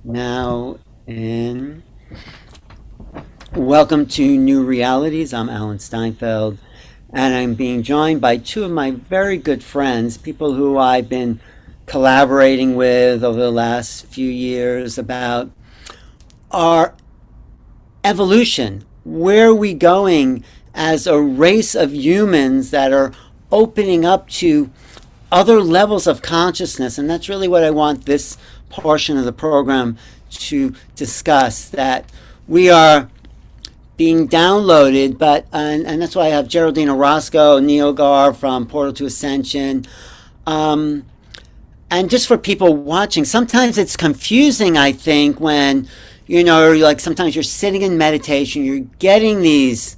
Now, in welcome to New Realities. I'm Alan Steinfeld, and I'm being joined by two of my very good friends, people who I've been collaborating with over the last few years about our evolution. Where are we going as a race of humans that are opening up to other levels of consciousness? And that's really what I want this portion of the program to discuss, that we are being downloaded, but and that's why I have Geraldine, Orozco, Neogar from Portal to Ascension. And just for people watching, sometimes it's confusing, I think, when, like sometimes you're sitting in meditation, you're getting these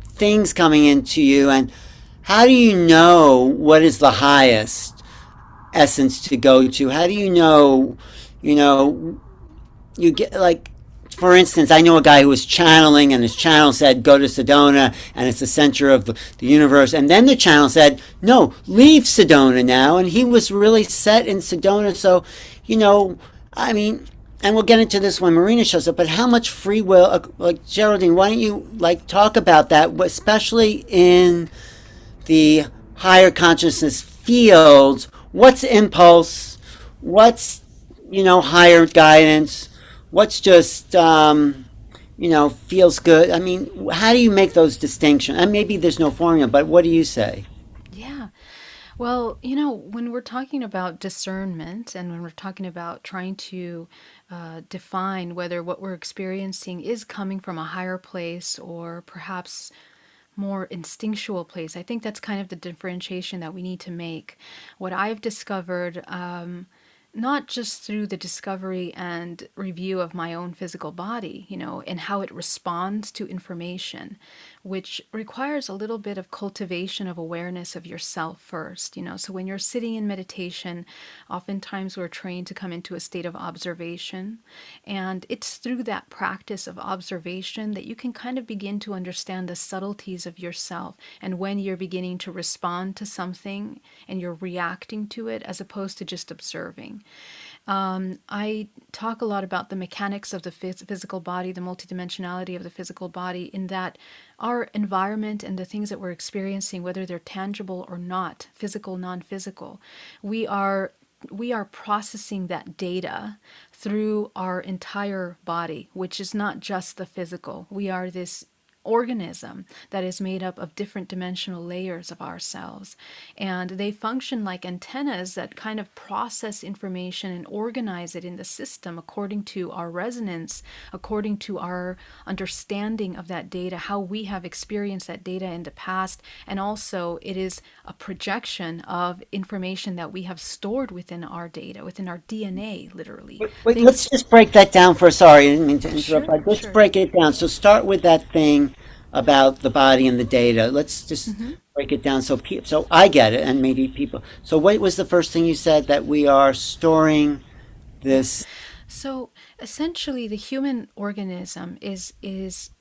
things coming into you, and how do you know what is the highest essence to go to? How do you know, you get like, for instance, I know a guy who was channeling, and his channel said, go to Sedona, and it's the center of the universe. And then the channel said, no, leave Sedona now. And he was really set in Sedona. So, I mean, and we'll get into this when Marina shows up, but how much free will, like Geraldine, why don't you talk about that, especially in the higher consciousness fields? What's impulse? What's, higher guidance? What's just, feels good? I mean, how do you make those distinctions? And maybe there's no formula, but what do you say? Yeah. Well, when we're talking about discernment and when we're talking about trying to define whether what we're experiencing is coming from a higher place or perhaps more instinctual place, I think that's kind of the differentiation that we need to make. What I've discovered, not just through the discovery and review of my own physical body, and how it responds to information, which requires a little bit of cultivation of awareness of yourself first. So when you're sitting in meditation, oftentimes we're trained to come into a state of observation. And it's through that practice of observation that you can kind of begin to understand the subtleties of yourself and when you're beginning to respond to something and you're reacting to it as opposed to just observing. I talk a lot about the mechanics of the physical body, the multidimensionality of the physical body, in that our environment and the things that we're experiencing, whether they're tangible or not, physical, non-physical, we are processing that data through our entire body, which is not just the physical. We are this organism that is made up of different dimensional layers of ourselves. And they function like antennas that kind of process information and organize it in the system according to our resonance, according to our understanding of that data, how we have experienced that data in the past. And also, it is a projection of information that we have stored within our data, within our DNA, literally. Wait, Things. let's just break that down for, sorry, I didn't mean to interrupt, Sure, but let's sure. break it down. So start with that thing about the body and the data. Let's just break it down so I get it, and maybe people. So what was the first thing you said, that we are storing Yeah. this? So essentially, the human organism is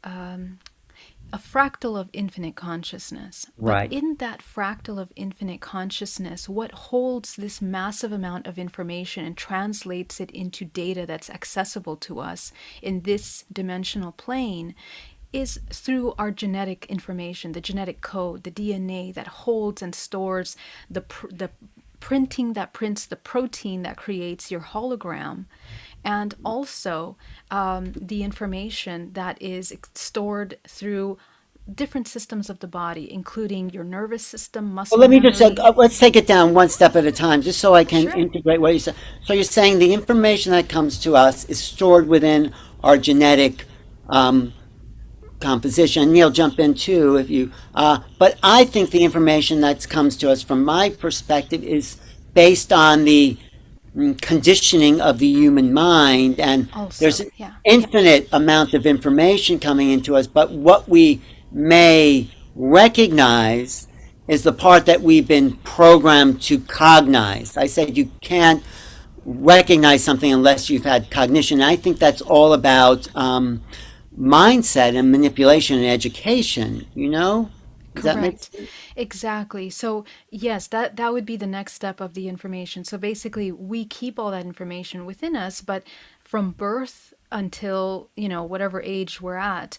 a fractal of infinite consciousness. But Right. in that fractal of infinite consciousness, what holds this massive amount of information and translates it into data that's accessible to us in this dimensional plane is through our genetic information, the genetic code, the DNA that holds and stores the printing that prints the protein that creates your hologram, and also the information that is stored through different systems of the body, including your nervous system, Well, muscle let me just memory. let's take it down one step at a time, just so I can Sure. integrate what you said. So you're saying the information that comes to us is stored within our genetic um, composition. Neil, jump in too if you. But I think the information that comes to us, from my perspective, is based on the conditioning of the human mind, and there's Also, an yeah. infinite amount of information coming into us. But what we may recognize is the part that we've been programmed to cognize. I said you can't recognize something unless you've had cognition. And I think that's all about mindset and manipulation and education, you know? Does that make Correct. sense? Exactly. So, yes, that would be the next step of the information. So basically, we keep all that information within us, but from birth until, whatever age we're at,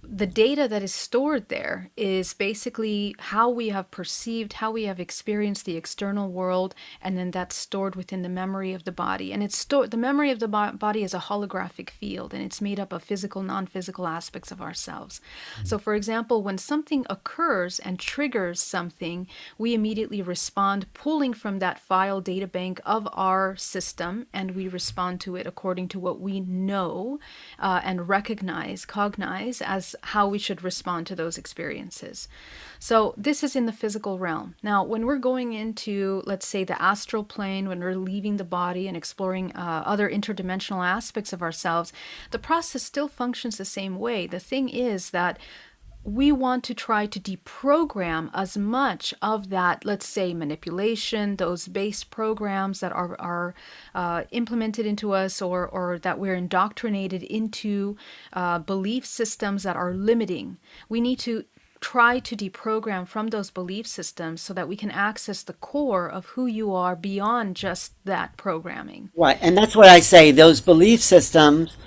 the data that is stored there is basically how we have perceived, how we have experienced the external world, and then that's stored within the memory of the body. And it's stored, the memory of the body is a holographic field, and it's made up of physical, non-physical aspects of ourselves. So, for example, when something occurs and triggers something, we immediately respond, pulling from that file data bank of our system, and we respond to it according to what we know and cognize as how we should respond to those experiences. So, this is in the physical realm. Now, when we're going into, let's say, the astral plane, when we're leaving the body and exploring other interdimensional aspects of ourselves, the process still functions the same way. The thing is that we want to try to deprogram as much of that, let's say, manipulation, those base programs that are implemented into us, or that we're indoctrinated into belief systems that are limiting. We need to try to deprogram from those belief systems so that we can access the core of who you are beyond just that programming. Right, and that's what I say. Those belief systems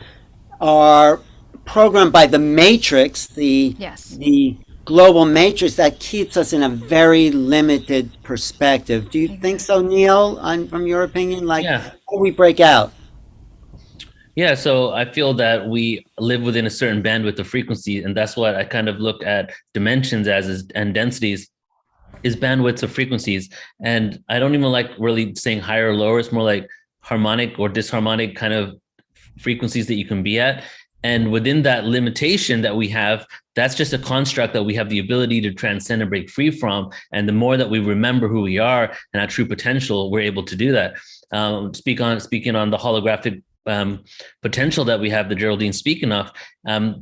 are programmed by the matrix, Yes. the global matrix that keeps us in a very limited perspective. Do you think so, Exactly. Neil? From your opinion, like Yeah. how do we break out? Yeah, so I feel that we live within a certain bandwidth of frequency, and that's what I kind of look at dimensions as is, and densities is bandwidths of frequencies. And I don't even like really saying higher or lower. It's more like harmonic or disharmonic kind of frequencies that you can be at. And within that limitation that we have, that's just a construct that we have the ability to transcend and break free from. And the more that we remember who we are and our true potential, we're able to do that. Speaking on the holographic potential that we have, that Geraldine's speaking of,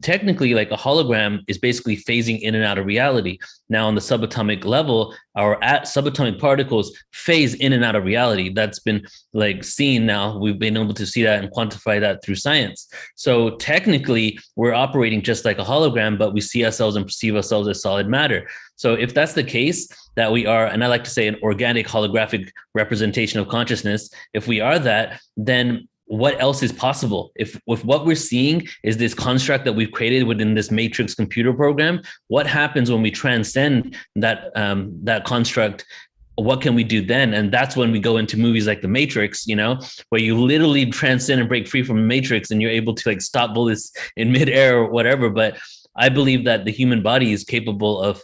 technically, like a hologram is basically phasing in and out of reality. Now, on the subatomic level, our subatomic particles phase in and out of reality. That's been like seen now. We've been able to see that and quantify that through science. So technically, we're operating just like a hologram, but we see ourselves and perceive ourselves as solid matter. So if that's the case, that we are, and I like to say, an organic holographic representation of consciousness, if we are that, then what else is possible? If what we're seeing is this construct that we've created within this matrix computer program, what happens when we transcend that construct? What can we do then? And that's when we go into movies like The Matrix, where you literally transcend and break free from the Matrix, and you're able to like stop bullets in midair or whatever. But I believe that the human body is capable of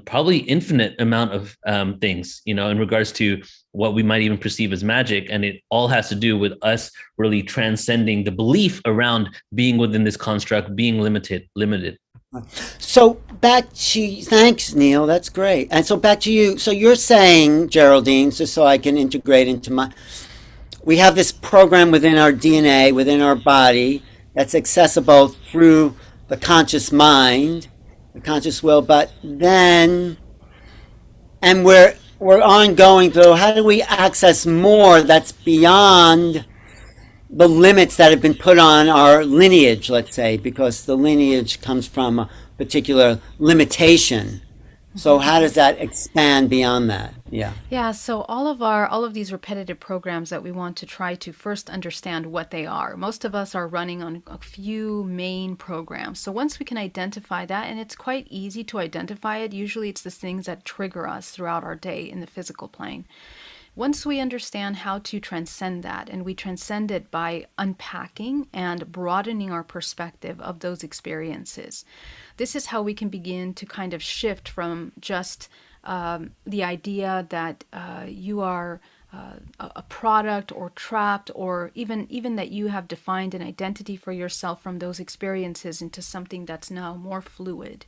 probably infinite amount of things, in regards to what we might even perceive as magic. And it all has to do with us really transcending the belief around being within this construct, being limited. So back to thanks, Neil. That's great. And so back to you. So you're saying, Geraldine, just so I can integrate into my, we have this program within our DNA, within our body, that's accessible through the conscious mind, the conscious will, but then, and we're ongoing through, how do we access more that's beyond the limits that have been put on our lineage, let's say, because the lineage comes from a particular limitation. So how does that expand beyond that? Yeah. Yeah, so all of these repetitive programs that we want to try to first understand what they are. Most of us are running on a few main programs. So once we can identify that, and it's quite easy to identify it, usually it's the things that trigger us throughout our day in the physical plane. Once we understand how to transcend that, and we transcend it by unpacking and broadening our perspective of those experiences, this is how we can begin to kind of shift from just the idea that you are a product or trapped, or even that you have defined an identity for yourself from those experiences, into something that's now more fluid.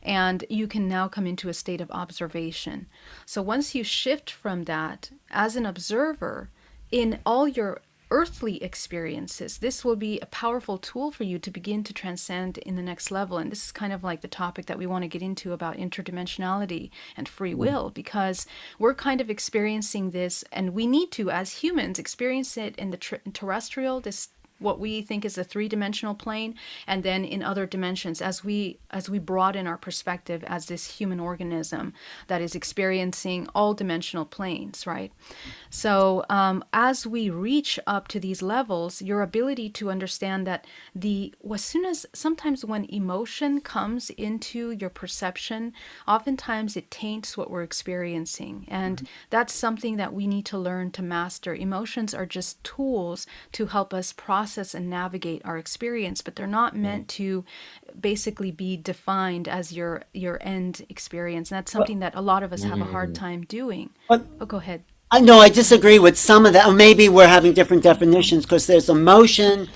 And you can now come into a state of observation. So once you shift from that as an observer in all your earthly experiences, this will be a powerful tool for you to begin to transcend in the next level. And this is kind of like the topic that we want to get into about interdimensionality and free will, because we're kind of experiencing this, and we need to, as humans, experience it in the terrestrial, this what we think is a three-dimensional plane, and then in other dimensions, as we broaden our perspective as this human organism that is experiencing all dimensional planes, right? So as we reach up to these levels, your ability to understand that as soon as sometimes when emotion comes into your perception, oftentimes it taints what we're experiencing. And that's something that we need to learn to master. Emotions are just tools to help us process and navigate our experience, but they're not meant to basically be defined as your end experience. And that's something that a lot of us have a hard time doing. But Oh, go ahead. I know I disagree with some of that. Or maybe we're having different definitions because there's emotion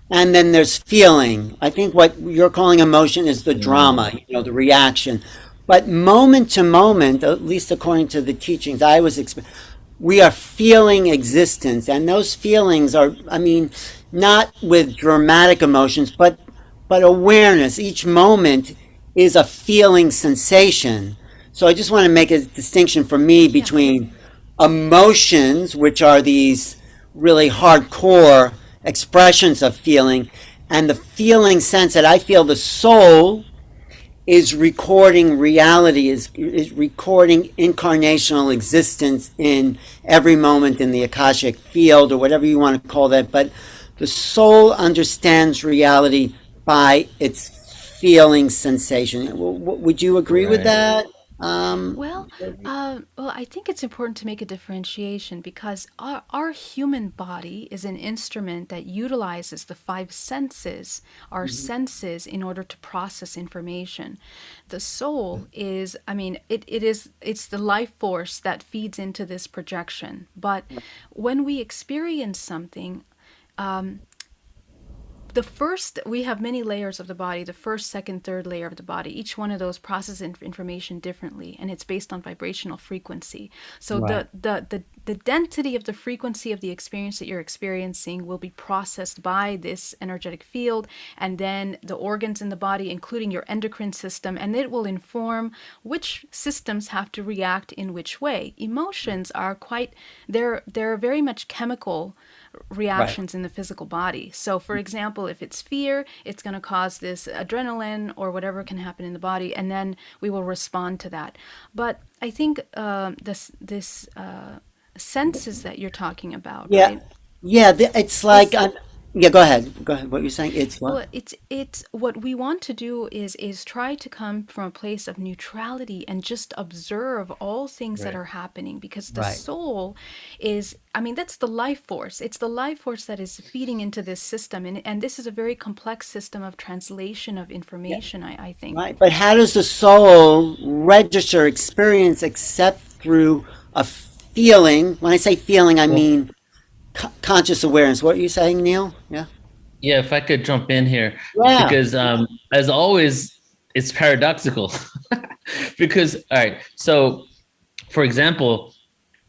and then there's feeling. I think what you're calling emotion is the drama, the reaction. But moment to moment, at least according to the teachings I was we are feeling existence, and those feelings are, I mean, not with dramatic emotions, but awareness. Each moment is a feeling sensation. So I just want to make a distinction for me between emotions, which are these really hardcore expressions of feeling, and the feeling sense that I feel the soul is recording reality, is recording incarnational existence in every moment in the Akashic field, or whatever you want to call that. But the soul understands reality by its feeling sensation. Would you agree with that? Well, I think it's important to make a differentiation because our human body is an instrument that utilizes the five senses, our senses, in order to process information. The soul is, I mean, it's the life force that feeds into this projection. But when we experience something, we have many layers of the body, the first, second, third layer of the body. Each one of those processes information differently, and it's based on vibrational frequency. So the density of the frequency of the experience that you're experiencing will be processed by this energetic field, and then the organs in the body, including your endocrine system, and it will inform which systems have to react in which way. Emotions are they're very much chemical reactions in the physical body. So for example, if it's fear, it's going to cause this adrenaline or whatever can happen in the body, and then we will respond to that. But I think this senses that you're talking about, right? It's like go ahead, what you're saying, it's what? Well, it's what we want to do is try to come from a place of neutrality and just observe all things that are happening, because the soul is, I mean, that's the life force. It's the life force that is feeding into this system, and this is a very complex system of translation of information. I think. Right, but how does the soul register experience except through a feeling? When I say feeling, I mean conscious awareness. What are you saying, Neil? Yeah, if I could jump in here, Yeah. because as always, it's paradoxical. Because, all right, so for example,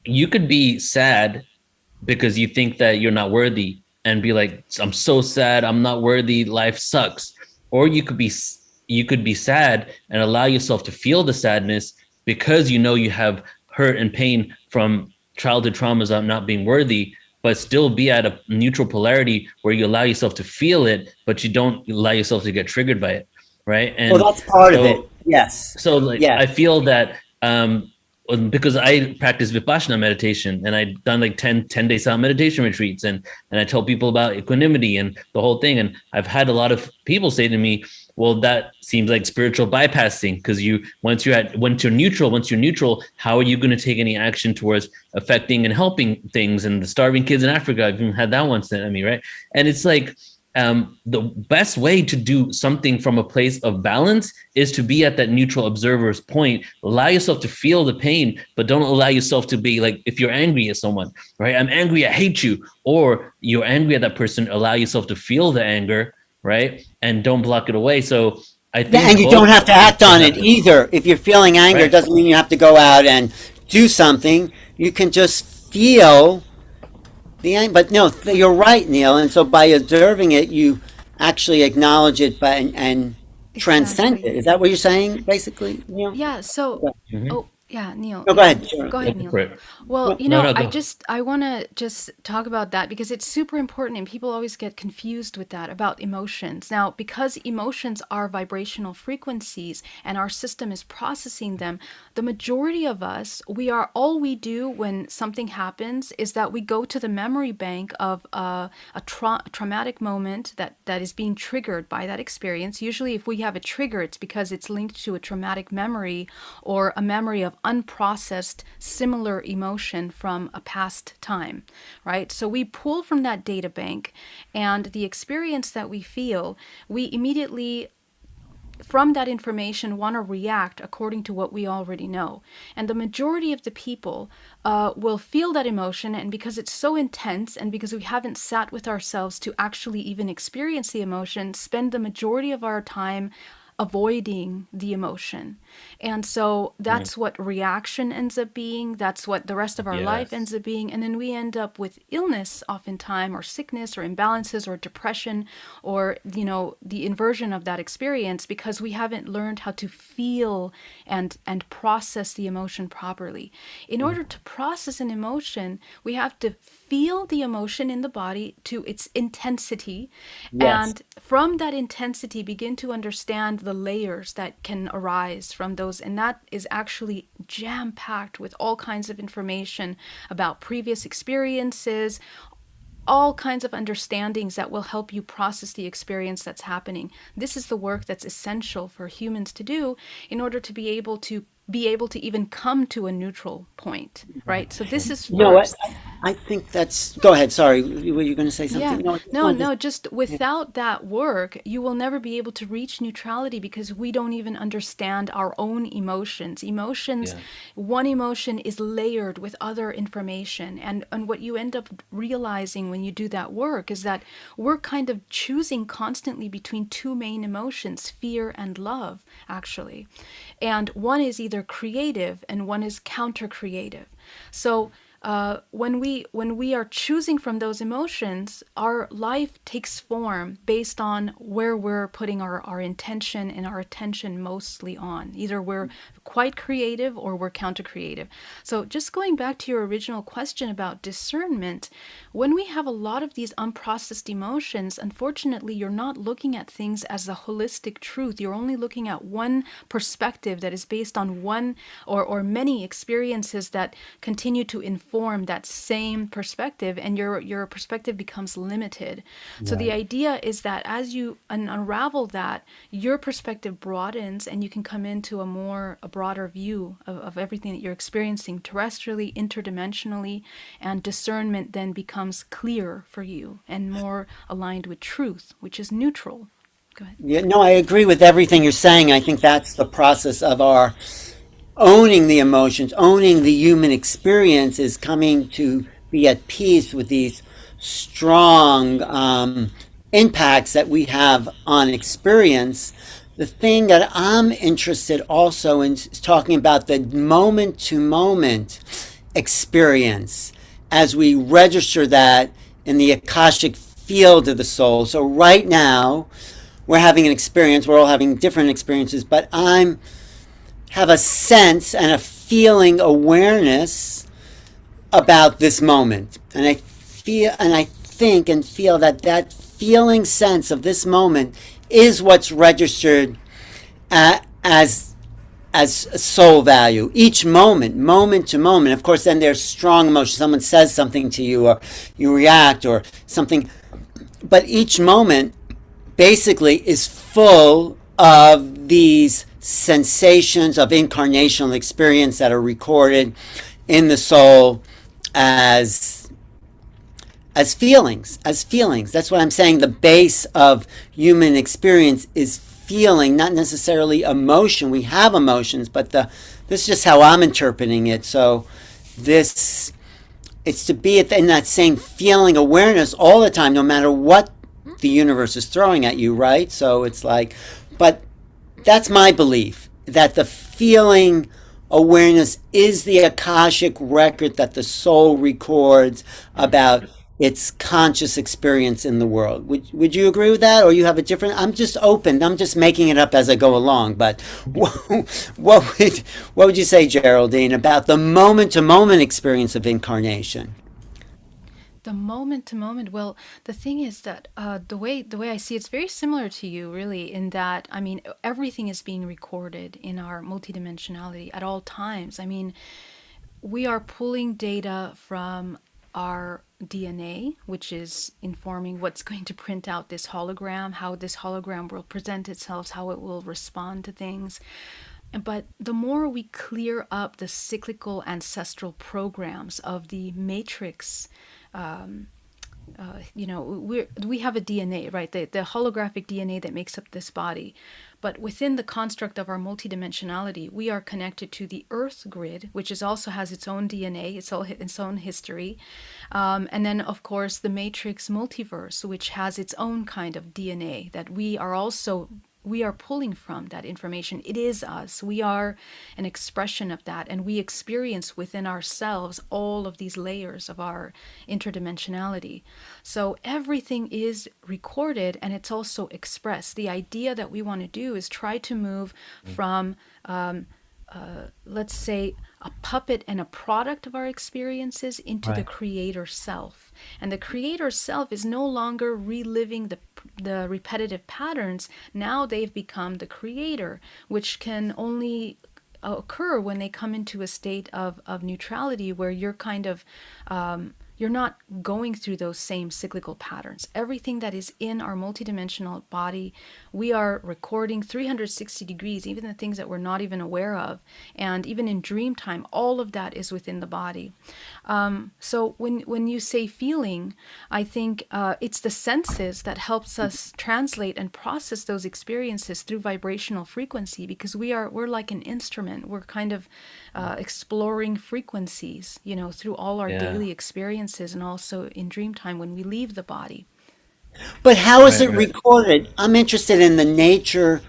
you could be sad because you think that you're not worthy and be like, I'm so sad, I'm not worthy, life sucks. Or you could be sad and allow yourself to feel the sadness because you know you have hurt and pain from childhood traumas of not being worthy, but still be at a neutral polarity where you allow yourself to feel it, but you don't allow yourself to get triggered by it, right? And well, that's part of it. Yes. So I feel that because I practice Vipassana meditation, and I've done like 10-day silent meditation retreats, and I tell people about equanimity and the whole thing. And I've had a lot of people say to me, well, that seems like spiritual bypassing, because once you're neutral, how are you going to take any action towards affecting and helping things? And the starving kids in Africa, I've even had that one sent at me, right? And it's like the best way to do something from a place of balance is to be at that neutral observer's point. Allow yourself to feel the pain, but don't allow yourself to be like, if you're angry at someone, right? I'm angry, I hate you. Or you're angry at that person, allow yourself to feel the anger, right? And don't block it away. So I think and you don't have to act on it either. If you're feeling anger, it doesn't mean you have to go out and do something. You can just feel the anger. But no, you're right, Neil. And so by observing it, you actually acknowledge it and transcend it. Is that what you're saying, basically, Neil? Yeah. So, Yeah, Neil. No, go Yeah, ahead. Sure. go Go ahead, Neil. for it. Well, Well, No, no, go. I want to just talk about that because it's super important and people always get confused with that about emotions. Now, because emotions are vibrational frequencies and our system is processing them, the majority of us, all we do when something happens is that we go to the memory bank of a traumatic moment that is being triggered by that experience. Usually, if we have a trigger, it's because it's linked to a traumatic memory or a memory of unprocessed similar emotion from a past time, right? So we pull from that data bank, and the experience that we feel, we immediately from that information want to react according to what we already know. And the majority of the people will feel that emotion, and because it's so intense and because we haven't sat with ourselves to actually even experience the emotion, spend the majority of our time avoiding the emotion. And so Mm. that's what reaction ends up being. That's what the rest of our life ends Yes. up being. And then we end up with illness oftentimes, or sickness, or imbalances, or depression, or, the inversion of that experience because we haven't learned how to feel and process the emotion properly. In order to process an emotion, we have to feel the emotion in the body to its intensity, yes. and from that intensity begin to understand the layers that can arise from those. And that is actually jam packed with all kinds of information about previous experiences, all kinds of understandings that will help you process the experience that's happening. This is the work that's essential for humans to do in order to be able to even come to a neutral point, right? So this is You know what? first. I think that's. Go ahead. Sorry. Were you going to say Yeah, something? No, I just no, wanted no, to. just without that work, you will never be able to reach neutrality because we don't even understand our own emotions. Emotions, Yeah. one emotion is layered with other information. And what you end up realizing when you do that work is that we're kind of choosing constantly between two main emotions, fear and love, actually. And one is either creative and one is counter creative. So when we are choosing from those emotions, our life takes form based on where we're putting our intention and our attention mostly on. Either we're quite creative or we're counter creative. So just going back to your original question about discernment, when we have a lot of these unprocessed emotions, unfortunately, you're not looking at things as a holistic truth. You're only looking at one perspective that is based on one or many experiences that continue to inform that same perspective, and your perspective becomes limited. So the Right. idea is that as you unravel that, your perspective broadens and you can come into a broader view of everything that you're experiencing terrestrially, interdimensionally, and discernment then becomes clear for you and more aligned with truth, which is neutral. Go ahead. Yeah, no, I agree with everything you're saying. I think that's the process of our owning the emotions, owning the human experience is coming to be at peace with these strong impacts that we have on experience. The thing that I'm interested also in is talking about the moment to moment experience as we register that in the Akashic field of the soul. So, right now, we're having an experience, we're all having different experiences, but I'm have a sense and a feeling awareness about this moment. And I feel and I think and feel that that feeling sense of this moment is what's registered as soul value. Each moment, moment to moment. Of course, then there's strong emotion. Someone says something to you, or you react, or something. But each moment basically is full of these sensations of incarnational experience that are recorded in the soul as as feelings. That's what I'm saying. The base of human experience is feeling, not necessarily emotion. We have emotions, but this is just how I'm interpreting it. So this it's to be in that same feeling awareness all the time, no matter what the universe is throwing at you, right? So it's like, but that's my belief that the feeling awareness is the Akashic record that the soul records about its conscious experience in the world. Would you agree with that, or you have a different? I'm just open. I'm just making it up as I go along. But what would you say, Geraldine, about the moment to moment experience of incarnation? The moment to moment. Well, the thing is that the way I see it's very similar to you, really, in that I mean everything is being recorded in our multidimensionality at all times. I mean, we are pulling data from our DNA, which is informing what's going to print out this hologram, how this hologram will present itself, how it will respond to things. But the more we clear up the cyclical ancestral programs of the matrix, we have a DNA, right? The holographic DNA that makes up this body. But within the construct of our multidimensionality, we are connected to the Earth grid, which is also has its own DNA, its own history. And then, of course, the matrix multiverse, which has its own kind of DNA that we are pulling from that information. It is us. We are an expression of that, and we experience within ourselves all of these layers of our interdimensionality. So everything is recorded and it's also expressed. The idea that we want to do is try to move from let's say, a puppet and a product of our experiences into the creator self. And the creator self is no longer reliving the repetitive patterns. Now they've become the creator, which can only occur when they come into a state of neutrality, where you're kind of you're not going through those same cyclical patterns. Everything that is in our multidimensional body, we are recording 360 degrees, even the things that we're not even aware of. And even in dream time, all of that is within the body. So when you say feeling, I think it's the senses that helps us translate and process those experiences through vibrational frequency, because we're like an instrument. We're kind of exploring frequencies, through all our daily experiences, and also in dream time when we leave the body. But how is it recorded? I'm interested in the nature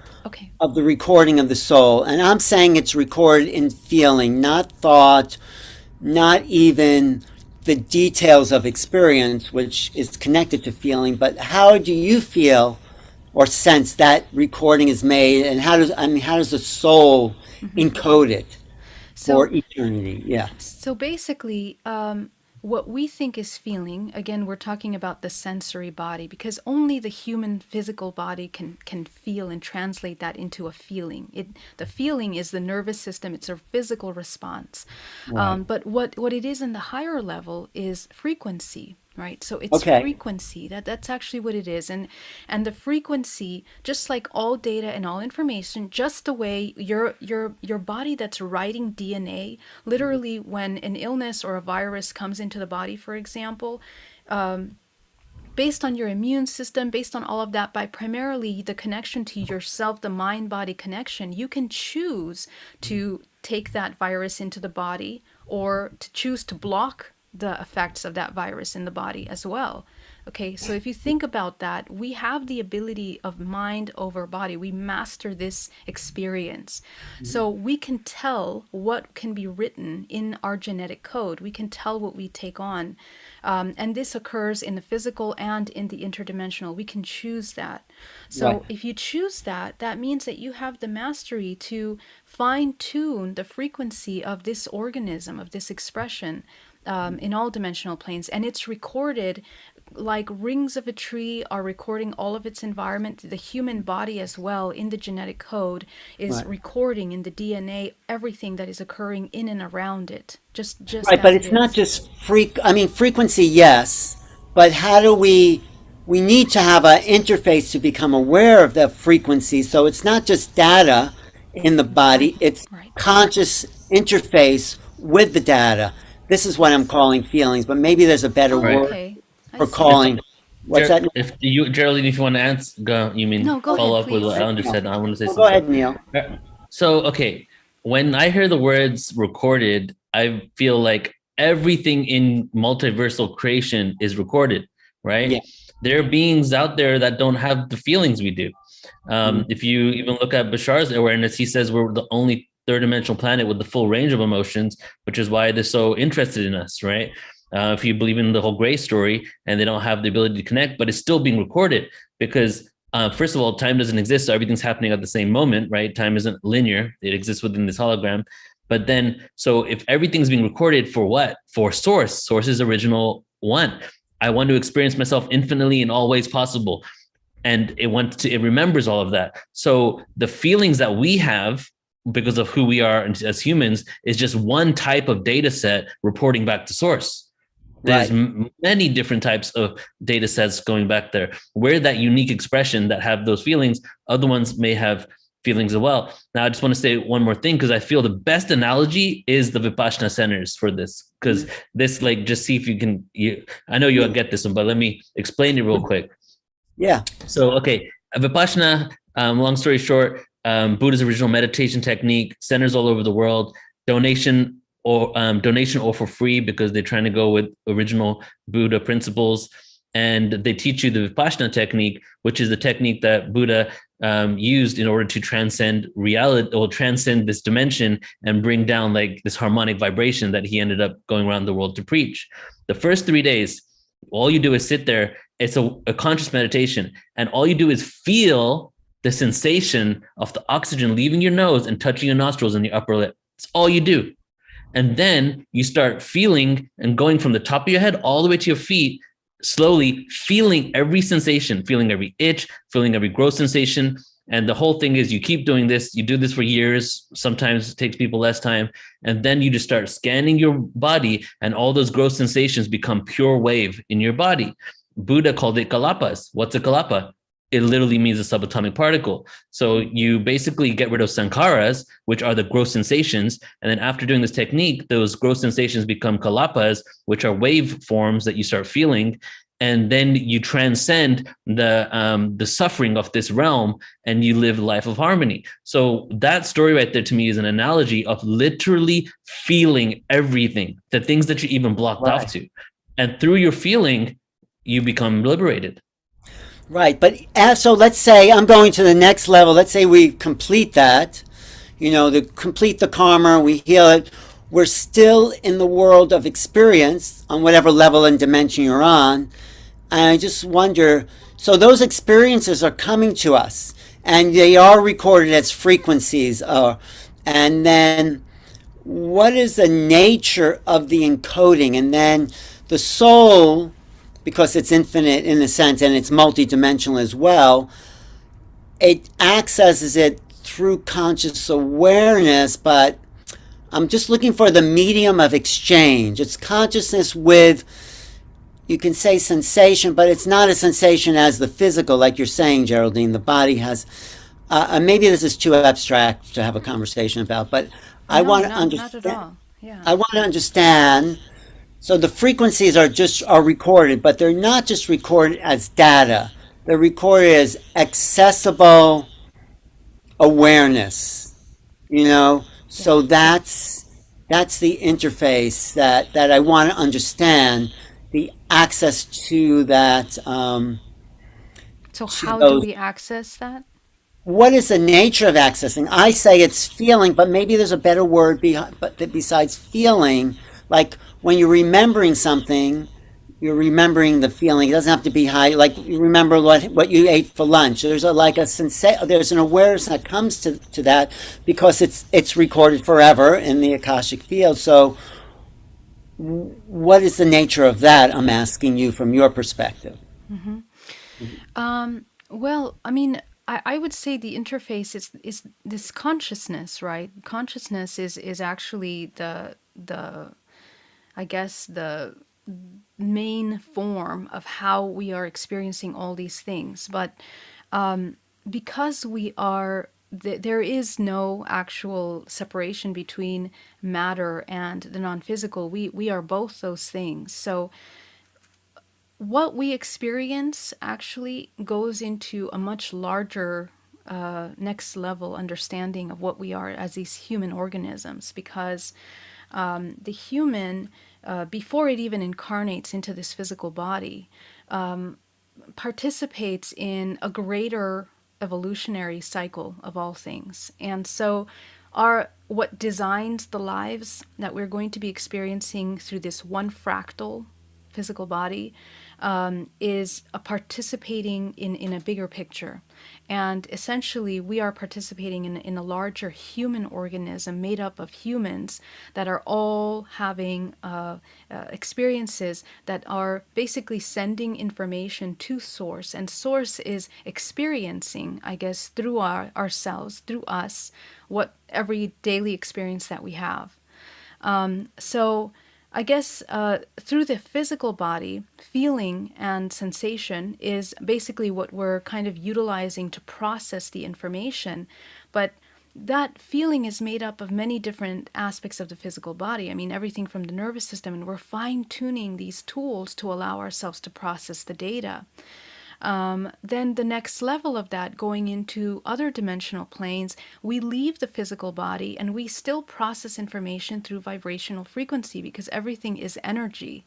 of the recording of the soul. And I'm saying it's recorded in feeling, not thought, not even the details of experience, which is connected to feeling. But how do you feel or sense that recording is made? And how does the soul encode it for eternity? Yeah. So basically, what we think is feeling, again, we're talking about the sensory body, because only the human physical body can feel and translate that into a feeling. The feeling is the nervous system, it's a physical response. But what it is in the higher level is frequency. Right, so it's frequency. That's actually what it is, and the frequency, just like all data and all information, just the way your body that's writing DNA, literally when an illness or a virus comes into the body, for example, based on your immune system, based on all of that, by primarily the connection to yourself, the mind-body connection, you can choose to take that virus into the body or to choose to block the effects of that virus in the body as well. Okay, so if you think about that, we have the ability of mind over body. We master this experience. So we can tell what can be written in our genetic code. We can tell what we take on. And this occurs in the physical and in the interdimensional. We can choose that. So if you choose that, that means that you have the mastery to fine-tune the frequency of this organism, of this expression, in all dimensional planes, and it's recorded like rings of a tree are recording all of its environment. The human body as well, in the genetic code, is recording in the DNA everything that is occurring in and around it. Just right, but it's not just frequency, yes, but how do we need to have an interface to become aware of the frequency, so it's not just data in the body, it's conscious interface with the data. This is what I'm calling feelings, but maybe there's a better word for calling. What's that? Geraldine, if you want to answer, go follow ahead, up with what Alan said. I want to say something. Go ahead, Neil. So, when I hear the words recorded, I feel like everything in multiversal creation is recorded, right? Yeah. There are beings out there that don't have the feelings we do. If you even look at Bashar's awareness, he says we're the only third dimensional planet with the full range of emotions, which is why they're so interested in us, right? if you believe in the whole gray story, and they don't have the ability to connect, but it's still being recorded because first of all, time doesn't exist, so everything's happening at the same moment, right? Time isn't linear; it exists within this hologram. But then, so if everything's being recorded for what? For source. Source is original one. I want to experience myself infinitely in all ways possible, and it remembers all of that. So the feelings that we have because of who we are as humans is just one type of data set reporting back to source. There's Right. many different types of data sets going back there. We're that unique expression that have those feelings. Other ones may have feelings as well. Now, I just want to say one more thing because I feel the best analogy is the Vipassana centers for this. Because this, like, just see if you can. I know you'll get this one, but let me explain it real quick. Yeah. So, okay, Vipassana, long story short, Buddha's original meditation technique, centers all over the world, donation or for free because they're trying to go with original Buddha principles. And they teach you the Vipassana technique, which is the technique that Buddha used in order to transcend reality or transcend this dimension and bring down like this harmonic vibration that he ended up going around the world to preach. The first 3 days, all you do is sit there. It's a conscious meditation, and all you do is feel the sensation of the oxygen leaving your nose and touching your nostrils and your upper lip. It's all you do. And then you start feeling and going from the top of your head all the way to your feet, slowly feeling every sensation, feeling every itch, feeling every gross sensation. And the whole thing is you keep doing this. You do this for years. Sometimes it takes people less time. And then you just start scanning your body, and all those gross sensations become pure wave in your body. Buddha called it kalapas. What's a kalapa? It literally means a subatomic particle. So you basically get rid of sankharas, which are the gross sensations. And then after doing this technique, those gross sensations become kalapas, which are wave forms that you start feeling. And then you transcend the suffering of this realm, and you live a life of harmony. So that story right there to me is an analogy of literally feeling everything, the things that you even blocked off Right. to. And through your feeling, you become liberated. Right. But so let's say I'm going to the next level. Let's say we complete that, to complete the karma, we heal it. We're still in the world of experience on whatever level and dimension you're on. And I just wonder, so those experiences are coming to us and they are recorded as frequencies. And then what is the nature of the encoding? And then the soul, because it's infinite in a sense and it's multidimensional as well, it accesses it through conscious awareness, but I'm just looking for the medium of exchange. It's consciousness with, you can say sensation, but it's not a sensation as the physical, like you're saying, Geraldine. The body has, maybe this is too abstract to have a conversation about, but I No, want to not at understand. all. Yeah. I want to understand. So the frequencies are recorded, but they're not just recorded as data. They're recorded as accessible awareness. So Yes. that's the interface that I want to understand, the access to that, So to how do those. we access that? What is the nature of accessing? I say it's feeling, but maybe there's a better word besides feeling. Like when you're remembering something, you're remembering the feeling. It doesn't have to be high. Like you remember what you ate for lunch. There's there's an awareness that comes to that because it's recorded forever in the Akashic field. So what is the nature of that? I'm asking you from your perspective. Well, I mean, I would say the interface is this consciousness, right? Consciousness is actually the I guess the main form of how we are experiencing all these things. But because there is no actual separation between matter and the non-physical. We are both those things. So what we experience actually goes into a much larger next level understanding of what we are as these human organisms, because the human, before it even incarnates into this physical body, participates in a greater evolutionary cycle of all things. And so our what designs the lives that we're going to be experiencing through this one fractal physical body is a participating in a bigger picture. And essentially, we are participating in a larger human organism made up of humans that are all having experiences that are basically sending information to Source. And Source is experiencing, I guess, through ourselves, through us, what every daily experience that we have. So I guess through the physical body, feeling and sensation is basically what we're kind of utilizing to process the information. But that feeling is made up of many different aspects of the physical body. I mean, everything from the nervous system, and we're fine tuning these tools to allow ourselves to process the data. Then the next level of that, going into other dimensional planes, we leave the physical body and we still process information through vibrational frequency because everything is energy,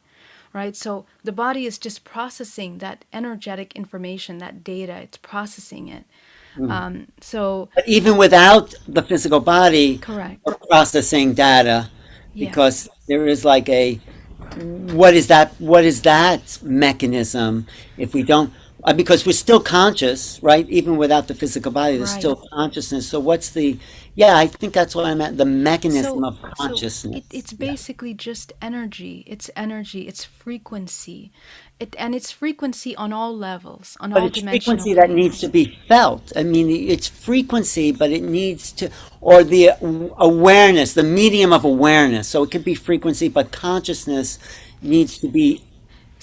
right? So the body is just processing that energetic information, that data, it's processing it. So But even without the physical body, correct. we're processing data Yeah. because there is like a what is that mechanism if we don't because we're still conscious, right? Even without the physical body, there's Right. still consciousness. So what's the yeah, I think that's what I meant, the mechanism So, of consciousness. it's Yeah. basically just energy. It's energy. It's frequency. And it's frequency on all levels, on But all it's dimensional frequency that needs to planes. be felt. I mean, it's frequency, but it needs to, or the awareness, the medium of awareness. So it could be frequency, but consciousness needs to be,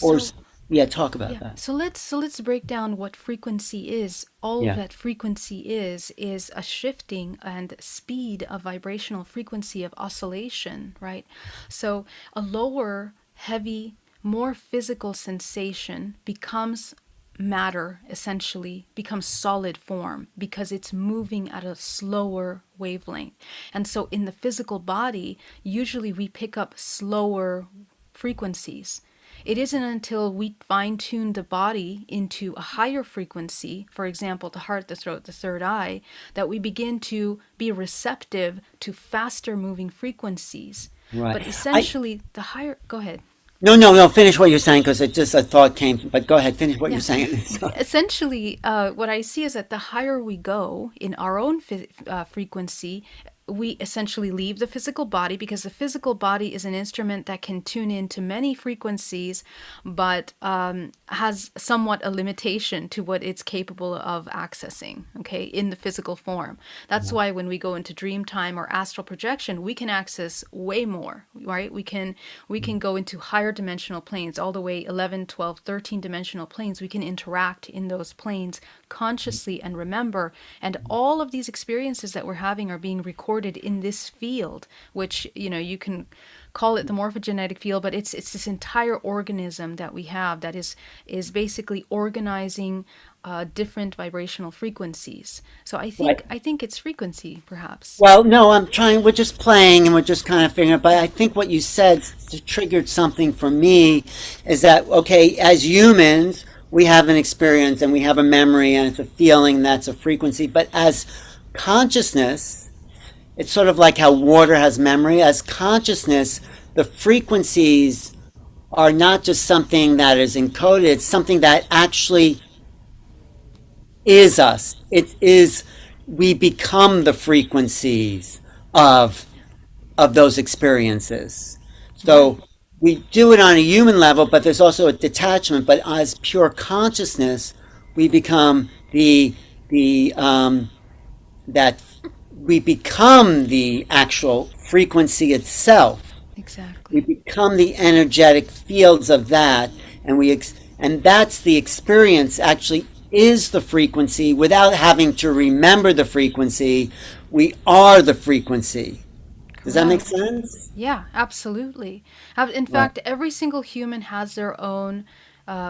or, So, yeah, talk about yeah. that. So let's break down what frequency is. All Yeah. that frequency is a shifting and speed of vibrational frequency of oscillation, right? So a lower, heavy, more physical sensation becomes matter, essentially becomes solid form because it's moving at a slower wavelength. And so in the physical body, usually we pick up slower frequencies. It isn't until we fine tune the body into a higher frequency, for example, the heart, the throat, the third eye, that we begin to be receptive to faster moving frequencies. Right. But essentially, the higher, go ahead. No, finish what you're saying because it just a thought came, but go ahead, finish what you're Yeah. saying. Essentially, what I see is that the higher we go in our own frequency, we essentially leave the physical body because the physical body is an instrument that can tune into many frequencies, but has somewhat a limitation to what it's capable of accessing, okay, in the physical form. That's why when we go into dream time or astral projection, we can access way more, right? We can go into higher dimensional planes, all the way 11, 12, 13 dimensional planes. We can interact in those planes consciously and remember, and all of these experiences that we're having are being recorded in this field, which you can call it the morphogenetic field, but it's this entire organism that we have that is basically organizing different vibrational frequencies. So I think Right. I think it's frequency, perhaps. Well, no, I'm trying. We're just playing and we're just kind of figuring it. But I think what you said triggered something for me is that, okay, as humans, we have an experience and we have a memory and it's a feeling that's a frequency. But as consciousness, it's sort of like how water has memory. As consciousness, the frequencies are not just something that is encoded, it's something that actually is us. It is, we become the frequencies of those experiences. Right. So we do it on a human level, but there's also a detachment. But as pure consciousness, we become the that we become the actual frequency itself. We Exactly. become the energetic fields of that, and and that's the experience. Actually, is the frequency without having to remember the frequency. We are the frequency. Does that make Correct. sense? Yeah, absolutely. In Right. fact, every single human has their own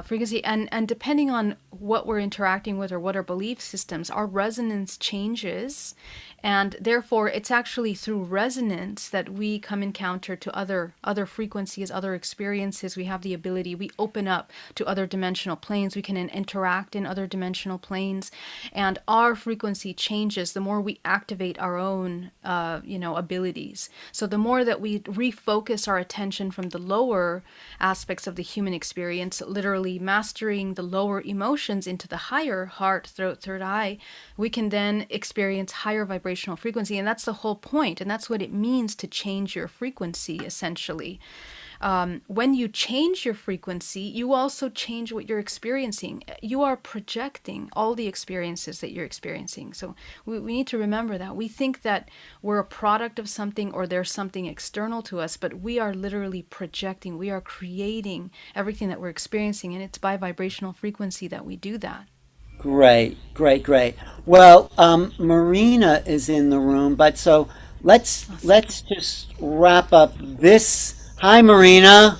frequency, and depending on what we're interacting with or what our belief systems, our resonance changes, and therefore it's actually through resonance that we come encounter to other frequencies, other experiences. We have the ability, we open up to other dimensional planes, we can interact in other dimensional planes, and our frequency changes the more we activate our own abilities. So the more that we refocus our attention from the lower aspects of the human experience, literally mastering the lower emotions into the higher heart, throat, third eye, we can then experience higher vibrational frequency. And that's the whole point. And that's what it means to change your frequency, essentially. When you change your frequency, you also change what you're experiencing. You are projecting all the experiences that you're experiencing. So we need to remember that. We think that we're a product of something or there's something external to us, but we are literally projecting. We are creating everything that we're experiencing, and it's by vibrational frequency that we do that. Great, great, great. Well, Marina is in the room, but so let's just wrap up this. Hi, Marina.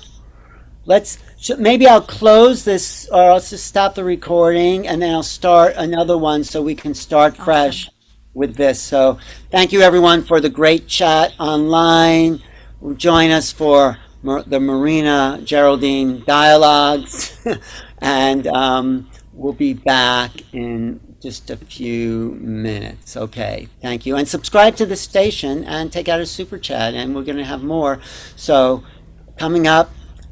Maybe I'll close this, or I'll just stop the recording, and then I'll start another one so we can start fresh with this. So thank you, everyone, for the great chat online. Join us for the Marina Geraldine dialogues, and we'll be back in just a few minutes. Okay, thank you. And subscribe to the station and take out a super chat, and we're going to have more. So coming up,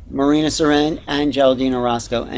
Marina Soren and Geraldine Orozco.